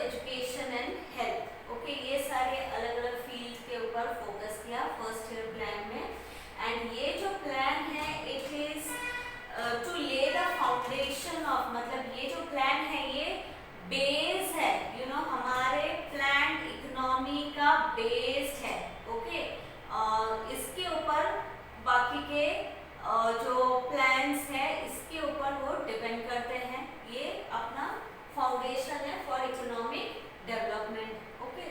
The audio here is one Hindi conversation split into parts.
Education and health. ओके, ये सारे अलग अलग फील्ड के ऊपर फोकस किया फर्स्ट ईयर प्लान में। एंड ये जो प्लान है इट इज टू ले द फाउंडेशन ऑफ, मतलब ये जो प्लान है ये बेस है, हमारे प्लान इकोनॉमी का बेस है। ओके, इसके ऊपर बाकी के जो प्लान्स है इसके ऊपर वो डिपेंड करते हैं। ये अपना फाउंडेशन है for economic development. Okay,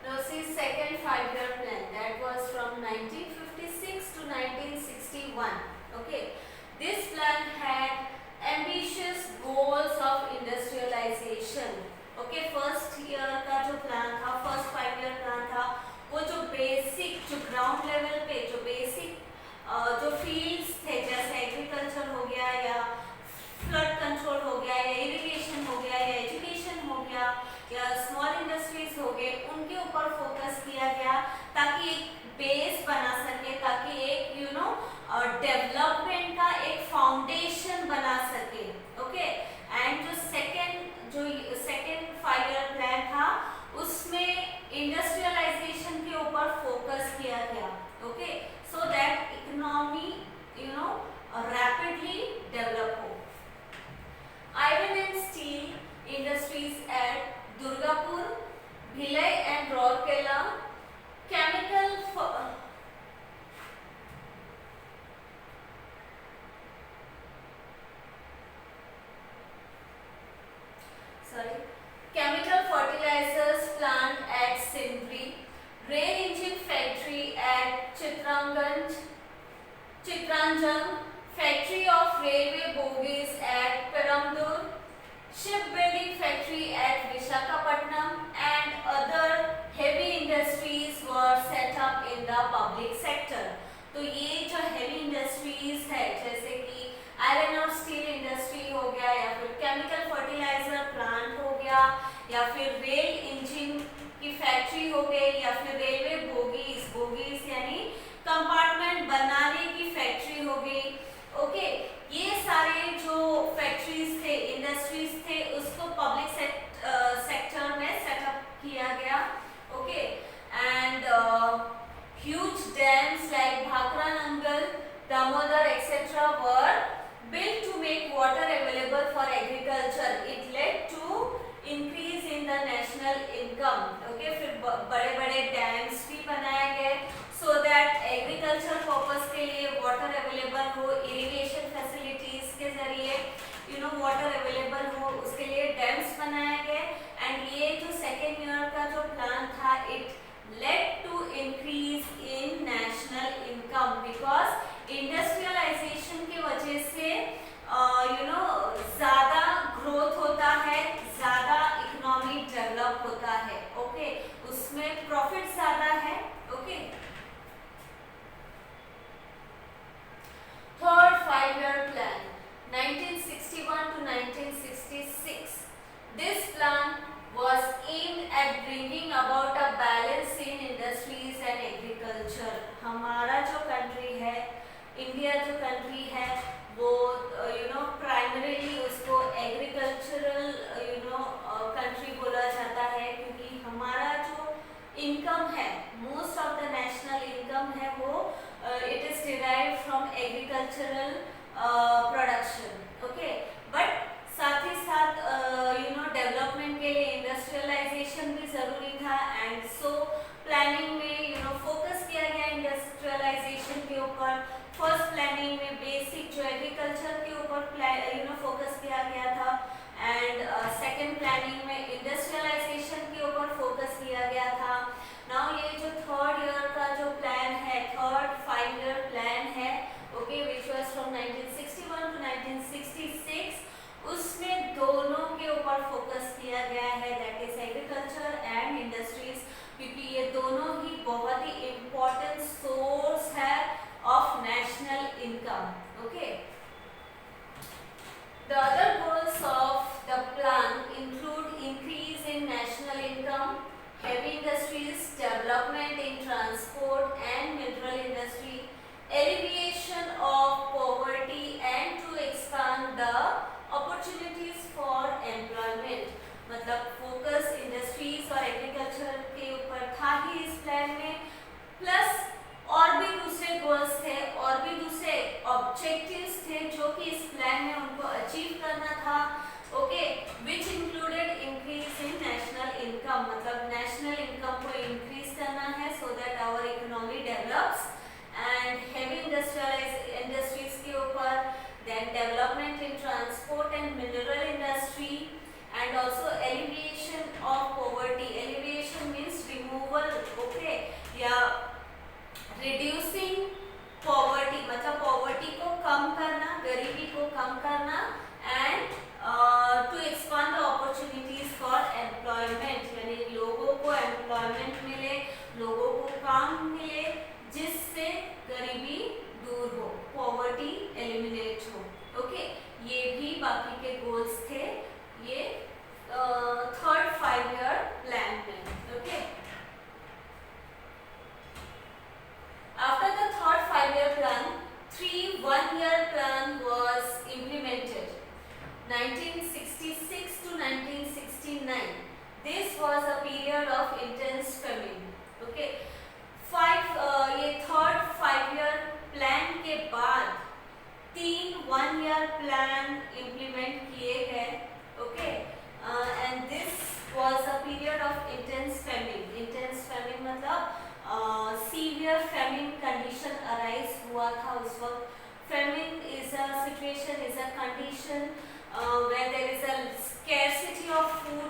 now see second 5-year plan that was from 1956 to 1961. Okay, this plan had ambitious goals of industrialization. Okay, first year का जो प्लान था, फर्स्ट 5-year प्लान था, वो जो बेसिक, जो ग्राउंड लेवल पे जो बेसिक जो फील्ड्स थे, जैसे एग्रीकल्चर हो गया या फ्लड कंट्रोल हो गया या इरिगेशन हो गया या एजुकेशन हो गया या स्मॉल इंडस्ट्रीज हो गए, उनके ऊपर फोकस किया गया ताकि एक बेस बना सके, ताकि एक डेवलपमेंट का एक फाउंडेशन बना सके। ओके, एंड जो सेकेंड 5-year प्लान था उसमें इंडस्ट्रियलाइजेशन के ऊपर फोकस किया गया। Okay, so that economy rapidly develop हो। Iron and steel industries at Durgapur, Bhilai and Rourkela, chemical fertilizers plant at Sindri, rail engine factory at Chitranjang, factory of railway bogies at Peramdur, shipbuilding factory at Visakhapatnam, and other heavy industries were set up in the public sector. तो ये जो heavy industries है, जैसे कि आयरन और स्टील इंडस्ट्री हो गया या फिर केमिकल फर्टिलाइजर प्लांट हो गया या फिर रेल इंजन की फैक्ट्री हो गई या फिर रेलवे बोगीज यानी कंपार्टमेंट बनाने की फैक्ट्री हो गई। ओके, ये सारे जो फैक्ट्रीज थे, इंडस्ट्रीज थे, उसको पब्लिक सेक्टर में सेटअप किया गया। Okay, and huge dams like Bhakra Nangal, Damodar etcetera were built to make water available for agriculture. It led to increase in the national income. Okay, फिर बड़े बड़े डैम्स भी बनाए गए so that agriculture पर्पस के लिए वाटर अवेलेबल हो, इरिगेशन फैसिलिटीज के जरिए वाटर अवेलेबल हो, उसके लिए डैम्स बनाए गए। एंड ये जो सेकेंड ईयर का जो प्लान था it led to increase in national income because industrialization की वजह से ज्यादा ग्रोथ होता है, ज्यादा इकोनॉमी डेवलप होता है। ओके, उसमें प्रॉफिट ज्यादा है। Okay, third 5-year plan 1961 to 1966. This plan was aimed at bringing about a balance in industries and agriculture. हमारा जो कंट्री है, इंडिया जो कंट्री है, वो प्राइमरीली उसको एग्रीकल्चरल कंट्री बोला जाता है, क्योंकि हमारा जो इनकम है, most of the national income है वो it is derived from agricultural production. Okay, but साथ ही साथ डेवलपमेंट के लिए इंडस्ट्रियलाइजेशन भी जरूरी था एंड सो प्लानिंग में फोकस किया गया इंडस्ट्रियलाइजेशन के ऊपर। फर्स्ट प्लानिंग में बेसिक जो एग्रीकल्चर के ऊपर फोकस किया गया था एंड सेकंड प्लानिंग में इंडस्ट्रियलाइजेशन के ऊपर फोकस किया गया था। नाउ ये जो थर्ड ईयर का जो प्लान है, थर्ड 5-year प्लान है, okay, which was from 1961 to 1966, उसमें दोनों के ऊपर फोकस किया गया है, that is agriculture and industries, क्योंकि ये दोनों ही बहुत ही इम्पोर्टेंट सोर्स है of national income. Okay, the other goals of the plan include increase in national income, heavy industries, development in transport and mineral industry, alleviation of poverty and to expand the opportunity achieve करना था, okay, which included increase in national income, मतलब नेशनल इनकम को इंक्रीज करना है so that our economy develops, and heavy industries के ऊपर, then development in transport and mineral industry, and also alleviation of poverty, alleviation means removal, okay, या रिड्यूसिंग पॉवर्टी, मतलब पॉवर्टी को कम करना, गरीबी को कम करना, and to expand the opportunities for employment, यानी लोगों को एम्प्लॉयमेंट मिले, लोगों को काम मिले, जिससे गरीबी दूर हो, पॉवर्टी एलिमिनेट हो, ओके। ये भी बाकी के गोल्स थे ये थर्ड 5-year प्लान में, okay. After the third 5-year plan, 3 1-year plan was implemented, 1966 to 1969. This was a period of intense famine. Okay, ये third 5-year plan के बाद 3 1-year plan implement किए गए, okay, and this was a period of intense famine. Intense famine मतलब सीवियर फेमिन कंडीशन अराइज हुआ था उस वक्त। Famine is a situation, is a condition where there is a scarcity of food,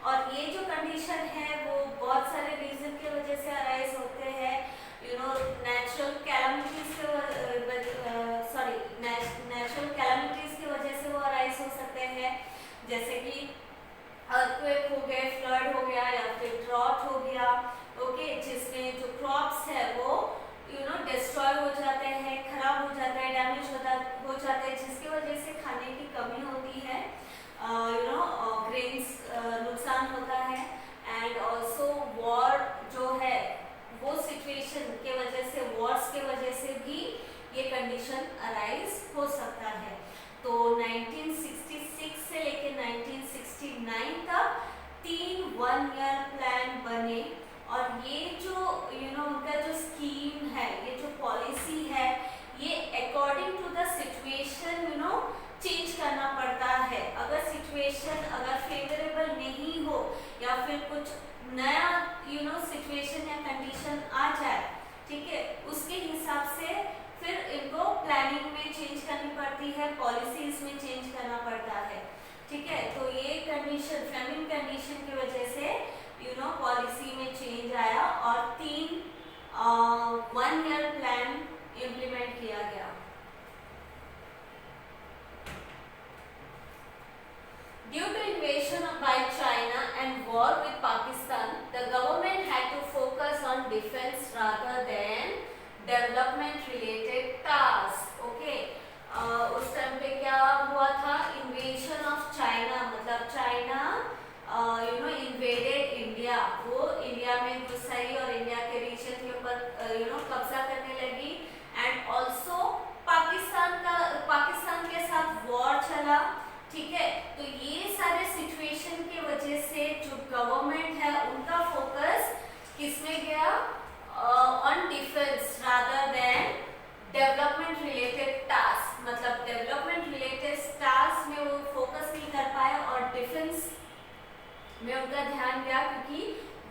और ये जो कंडीशन है वो बहुत सारे रीजन की वजह से अराइज होते हैं, यू नो, नेचुरल कैलामिटीज की वजह से वो अराइज हो सकते हैं, जैसे कि अर्थक्वेक हो गए, फ्लड हो गया, या फिर ड्रॉट हो गया, ओके, जिसमें जो क्रॉप्स है वो डिस्ट्रॉय हो जाते हैं, खराब हो जाता है, डैमेज हो जाता है, जिसकी वजह से खाने की कमी होती है, ग्रेन्स नुकसान होता है, एंड ऑल्सो वॉर जो है वो सिचुएशन के वजह से, वॉर्स के वजह से भी ये कंडीशन अराइज हो सकता है। तो 1966 से लेकर 1969 तक 3 1-year प्लान बने, और ये जो उनका जो स्कीम है, ये जो पॉलिसी है, ये according to the situation change करना पड़ता है। अगर सिचुएशन अगर फेवरेबल नहीं हो या फिर कुछ नया सिचुएशन या कंडीशन आ जाए, ठीक है, उसके हिसाब से फिर इनको प्लानिंग में चेंज करनी पड़ती है, पॉलिसीज में चेंज करना पड़ता है, ठीक है। तो ये कंडीशन, फेमिन कंडीशन की वजह से पॉलिसी में चेंज आया और 3 1-year प्लान इम्प्लीमेंट किया गया। Due to invasion by China and war with Pakistan, the government had to focus on defense rather than development related tasks. Okay, उस टाइम पे क्या हुआ था, इन्वेशन ऑफ चाइना, मतलब चाइना इन्वेडेड इंडिया, वो इंडिया में घुस आई और इंडिया के रीजन के ऊपर कब्जा करने लगी, एंड ऑल्सो पाकिस्तान के साथ वॉर चला, ठीक है। तो ये सारे सिचुएशन की वजह से जो गवर्नमेंट है उनका फोकस किसमें गया, on defence rather than development related task, मतलब डेवलपमेंट रिलेटेड टास्क में वो फोकस नहीं कर पाए और डिफेंस में उनका ध्यान गया, क्योंकि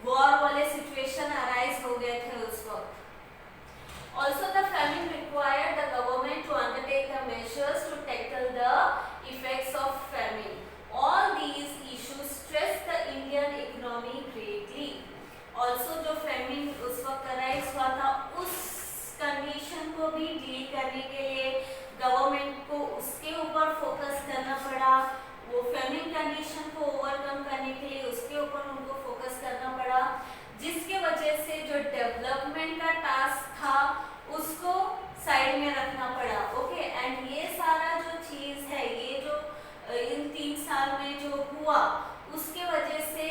वॉर वाले सिचुएशन अराइज हो गए थे उस वक्त। Also the famine required the government to undertake the measures to tackle the effects of famine. All these issues stressed the Indian economy greatly. Also जो famine उस वक्त अराइज हुआ था, उस कंडीशन को भी डील करने के लिए गवर्नमेंट को उसके ऊपर फोकस करना पड़ा, वो फेमिन कंडीशन को ओवरकम करने के लिए उसके ऊपर उनको फोकस करना पड़ा, जिसके वजह से जो डेवलपमेंट का टास्क था उसको साइड में रखना पड़ा, ओके। एंड ये सारा जो चीज है, ये जो इन 3 साल में जो हुआ, उसके वजह से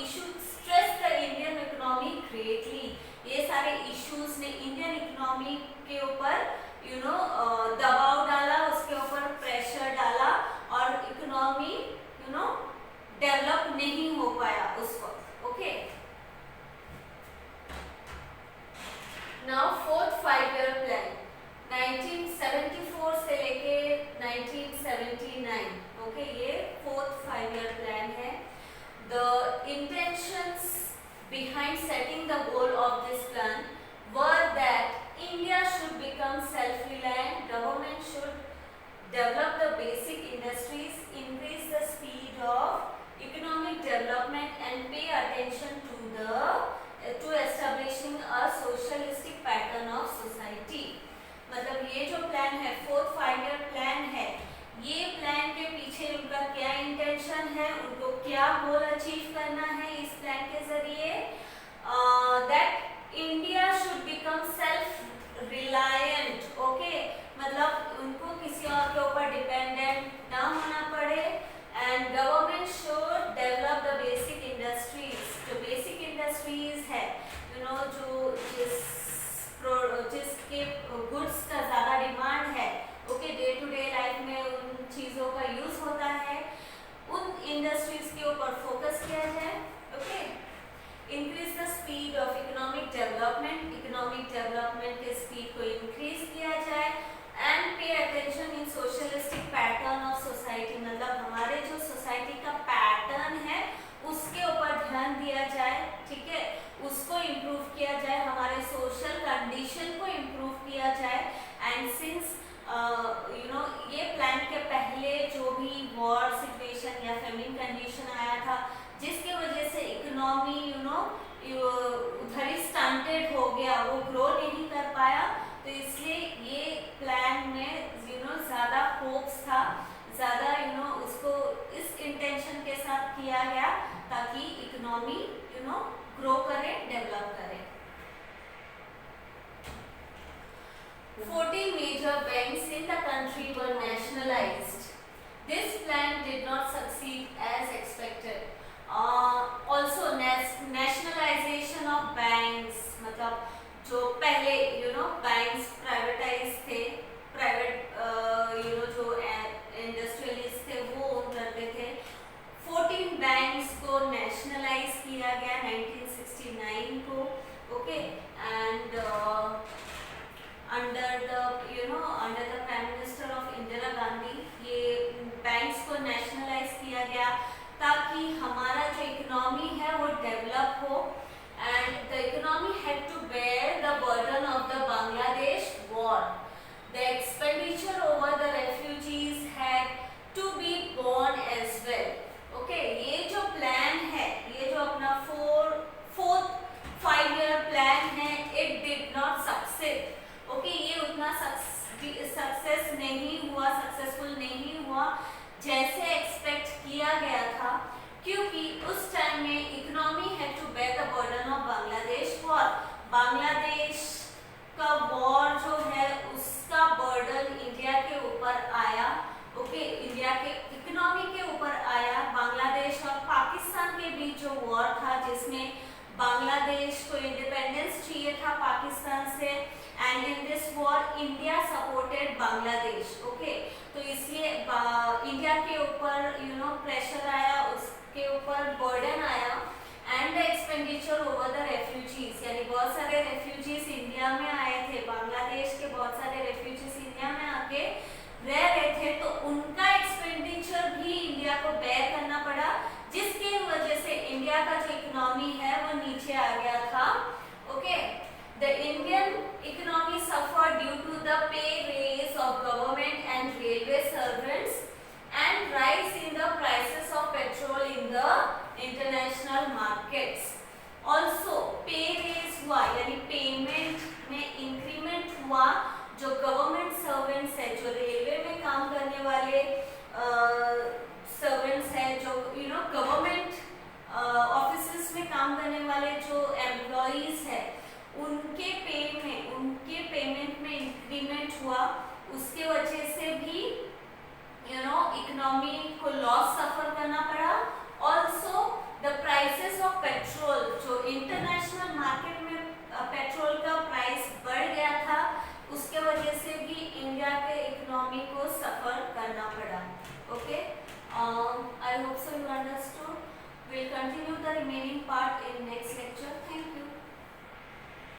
issue stress the Indian economy greatly. ये सारे इश्यूज ने इंडियन इकोनॉमी के ऊपर दबाव डाला, उसके ऊपर प्रेशर डाला, और इकोनॉमी डेवलप नहीं हो पाया उस वक्त, okay. Now 4th 5-year plan 1974 से लेके 1976 1979. ओके, ये 4th 5-year plan है. The intentions behind setting the goal of this plan were that India should become self-reliant, government should develop the basic industries, increase the speed of economic development and pay attention to establishing a socialistic pattern of society. मतलब ये जो प्लान है 4th 5-year प्लान है, ये प्लान के पीछे उनका क्या इंटेंशन है, उनको क्या गोल अचीव करना है इस प्लान के जरिए, that India should become self reliant. Okay, मतलब उनको किसी और के ऊपर डिपेंडेंट ना होना पड़े. And government should develop the basic industries. जो बेसिक इंडस्ट्रीज है, यू नो, जो जिसके गुड्स का ज़्यादा डिमांड है, okay, day to day life में उन चीज़ों का यूज़ होता है, उन इंडस्ट्रीज के ऊपर फोकस किया जाए. Okay, increase the speed of economic development. Economic development के स्पीड को इंक्रीज किया जाए. And pay attention in socialistic pattern of society. मतलब हमारे जो सोसाइटी का पैटर्न है उसके ऊपर ध्यान दिया जाए. ठीक है, उसको इम्प्रूव किया जाए, हमारे सोशल कंडीशन को इम्प्रूव किया जाए. एंड सिंस यू नो, ये प्लान के पहले जो भी वॉर सिचुएशन या फेमिन कंडीशन आया था, जिसके वजह से इकोनॉमी यू नो उधर ही स्टंटेड हो गया, वो ग्रो नहीं कर पाया. तो इसलिए ये प्लान में यू नो ज़्यादा होप्स था, ज़्यादा यू नो उसको इस इंटेंशन के साथ किया गया ताकि इकोनॉमी यू नो ग्रो करे, डेवलप करे. 14 major banks in the country were nationalized. This plan did not succeed as expected. Also nationalization of banks, मतलब जो पहले यू नो बैंक्स प्राइवेटाइज थे, प्राइवेट यू नो जो इंडस्ट्रियलिस्ट थे वो ओन करते थे. 14 बैंक्स को नेशनलाइज किया गया 1969 को. Okay, and under the prime minister of Indira Gandhi ये बैंक्स को नेशनलाइज किया गया ताकि हमारा जो इकोनॉमी है वो डेवलप हो. And the economy had to bear the burden of the Bangladesh war. The expenditure over the refugees had to be borne as well. Okay, ये जो प्लान है, ये जो अपना 4th 5-year प्लान है, it did not succeed. Okay, ये उतना सक्सेस नहीं हुआ, सक्सेसफुल नहीं हुआ जैसे एक्सपेक्ट किया गया था, क्योंकि उस टाइम में economy had to bear the burden of Bangladesh war. Bangladesh का वॉर जो है उसका बर्डन इंडिया के ऊपर आया. ओके, इंडिया के इकोनॉमी के ऊपर आया. बांग्लादेश और पाकिस्तान के बीच जो वॉर था जिसमें बांग्लादेश को इंडिपेंडेंस चाहिए था पाकिस्तान से, and in this war India supported Bangladesh. Okay, तो इसलिए इंडिया के ऊपर यू नो प्रेशर आया, उसके ऊपर बर्डन आया. And the expenditure over the refugees, यानी बहुत सारे रेफ्यूजीज इंडिया में आए थे, बांग्लादेश के बहुत सारे रेफ्यूजीज इंडिया में आके रह रहे थे, तो उनका एक्सपेंडिचर भी इंडिया को बेयर करना पड़ा, जिसकी वजह से इंडिया का जो इकोनॉमी है वो नीचे आ गया था. Okay, the Indian economy suffer due to the pay raise of government and railway servants and rise in the prices of petrol in the international markets. Also pay raise हुआ, यानी पेमेंट में इंक्रीमेंट हुआ. जो गवर्नमेंट सर्वेंट्स है, जो रेलवे में काम करने वाले सर्वेंट्स हैं, जो यू नो गवर्नमेंट ऑफिसेस में काम करने वाले जो एम्प्लॉइज है, उनके पेमेंट में इंक्रीमेंट हुआ. उसके वजह से भी यू नो इकोनॉमी को लॉस सफर करना पड़ा. Also the prices of petrol, जो इंटरनेशनल मार्केट में पेट्रोल का प्राइस बढ़ गया था, उसके वजह से भी इंडिया के इकोनॉमी को सफर करना पड़ा. Okay, I hope so you understood. Will continue the remaining part